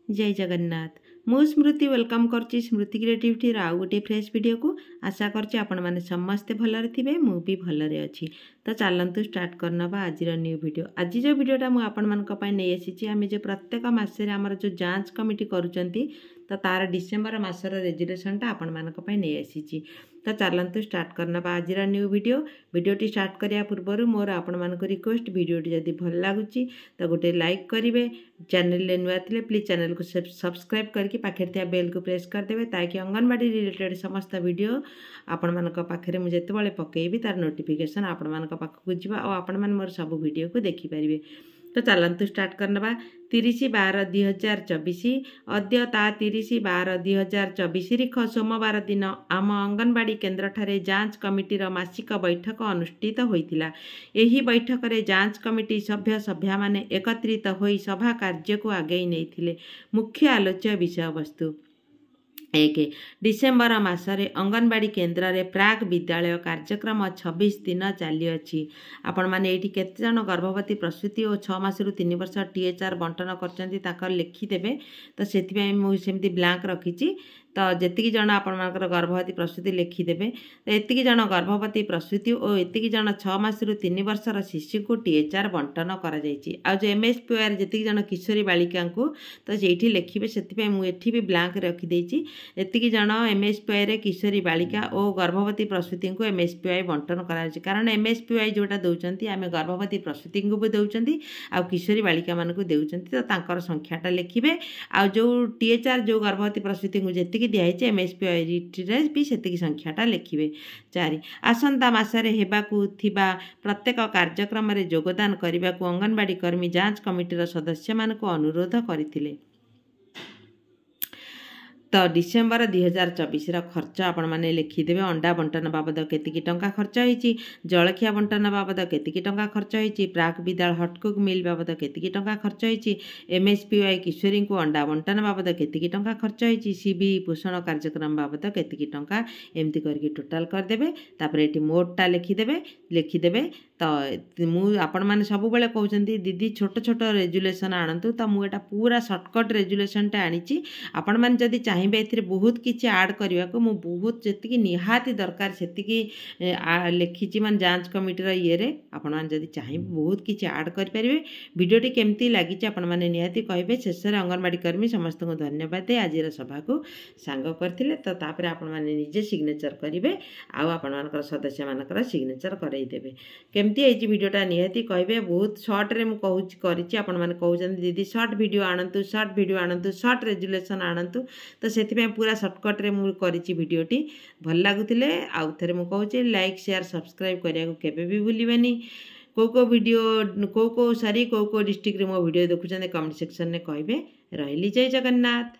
जय जगन्नाथ। मु स्मृति वेलकम करची स्मृति क्रिएटिविटी आउ गोटे फ्रेश वीडियो को आशा करची आपण माने समस्ते भलरे थिबे मु भी भलरे अछि। तो चलतु स्टार्ट करनबा आज न्यू वीडियो। आज जो वीडियोटा मु आपण मानक पय नै आसीची आमे जो प्रत्येक मासे रे हमर जो जांच कमिटी करूचंती तो तार डिसेंबर मासर रेजुलेशनटा आपण मानक पय नै आसीची। तो चलतु स्टार्ट करनबा आज न्यू वीडियोटी स्टार्ट करिया पूर्व मोर आपण मानक रिक्वेस्ट वीडियोटी जदि भल लागुची तो गोटे लाइक करिवे, चैनल ले नुआ थिले प्लीज चैनल को सब्सक्राइब करके पाखे थिया बेल को प्रेस करदेवे ताकि अंगनवाड़ी रिलेटेड समस्त वीडियो आपण मानक पाखे मुझे जेतेबेले पकेबी तार नोटिफिकेशन आपण मानक पाखक जिबा और आपण मान मोर सब वीडियो को देखि परिबे। तो चलतु स्टार्ट करनबा 30/12/2024 अद्य ता 30/12/2024 रिख सोमवार दिन आम अंगनवाड़ी केन्द्र ठारे जांच कमिटीर मासिक बैठक अनुष्ठित होइतिला। एही बैठक रे जांच कमिटी सभ्य सभ्या माने एकत्रित होई सभा कार्य को आगे नैथिले। मुख्य आलोच्य विषय वस्तु 1 डिसेंबर मासरे अंगनवाड़ी केन्द्र रे प्राक विद्यालय कार्यक्रम 26 दिन चली अछि। आपण माने एठी केते जन गर्भवती प्रसूति और 6 मास रु 3 वर्ष THR बंटन करचंती ताकर लिखि देबे। तो सेति पय मु सेमति ब्लैंक रखिची। तो जेतिकी जन आपण मानकर गर्भवती प्रसूति लिखिदेवे। तो एतिकी जन गर्भवती प्रसूति और एतिकी जन 6 मास रु 3 वर्षर शिशु को THR बंटन करा जायछि। आ जो MSPR जेतिकी जन किशोरी बालिका को तो जेठी लिखिबे सेति पय मु एठी भी ब्लैंक रखि देछि। एतिकी जन MSPI रे किशोरी बालिका और गर्भवती प्रसूति को MSPI बंटन करा जायछि। कारण MSPI जोटा दउचंती आमे गर्भवती प्रसूति को भी दउचंती आ किशोरी बालिका मान को देउचंती। तो तांकर संख्याटा लिखिबे। आ जो THR जो गर्भवती प्रसूति को जेतिकी दिखाई MSPI भी सेतिकी संख्याटा लिखिबे। 4 आसंता मासरे हेबाकु थिबा प्रत्येक कार्यक्रम रे योगदान करिबाकु अंगनवाड़ी कर्मी जांच कमिटीर सदस्य मानक अनुरोध करथिले। तो डिसेंबर 2024 खर्च आपण माने लिखिदेवे। अंडा बंटन बाबद केतिकी टंका खर्च होईची, जलखिया बंटन बाबद केतिकी टंका खर्च होईची, प्राक विद्यालय हटकुक मिल बाबद केतिकी टंका खर्च होईची, MSPI किशोरी को अंडा बंटन बाबद केतिकी टंका खर्च होईची, CB पोषण कार्यक्रम बाबद केतिकी टंका एमती करके टोटाल करदेवे। तापर एटी मोटटा लिखिदेवे। तो मु आपण माने सब बेले कहउचंती दीदी छोट छोट रेजुलेशन आनंतु। तो मु एटा पूरा शॉर्टकट रेजुलेशनटा आनीची। आपण माने जदी चाहिए ए बहुत किसी आड करने को मु बहुत जी निहाती दरकार से लिखी मान जांच कमिटीर ये आपण मैंने चाहिए बहुत किसी आड करेंगे। वीडियोटी केमती लगी आपण मैंने निहाती कहे। शेष में अंगनवाड़ी कर्मी समस्त को धन्यवाद दे आज सभा को सांग करते। तो तापर आपण मैंने निजे सिग्नेचर करेंगे आपर सदस्य मानकर सिग्नेचर करईदेवे। केमती है वीडियोटा निहाती कहे। बहुत सर्ट रे मुझे कहते दीदी सर्ट वीडियो आणतु सर्ट रेजुलेशन आणतु। तो से पूरा सर्टकट रे मु करिछि वीडियोटी भल लागुतिले आउ थरे मु कहूछि लाइक शेयर सब्सक्राइब करिया को केबे भी भूलिबेनी। को वीडियो को डिस्ट्रिक्ट रे मो वीडियो देखुछन कमेंट सेक्शन में कहबे। रहिली जय जगन्नाथ।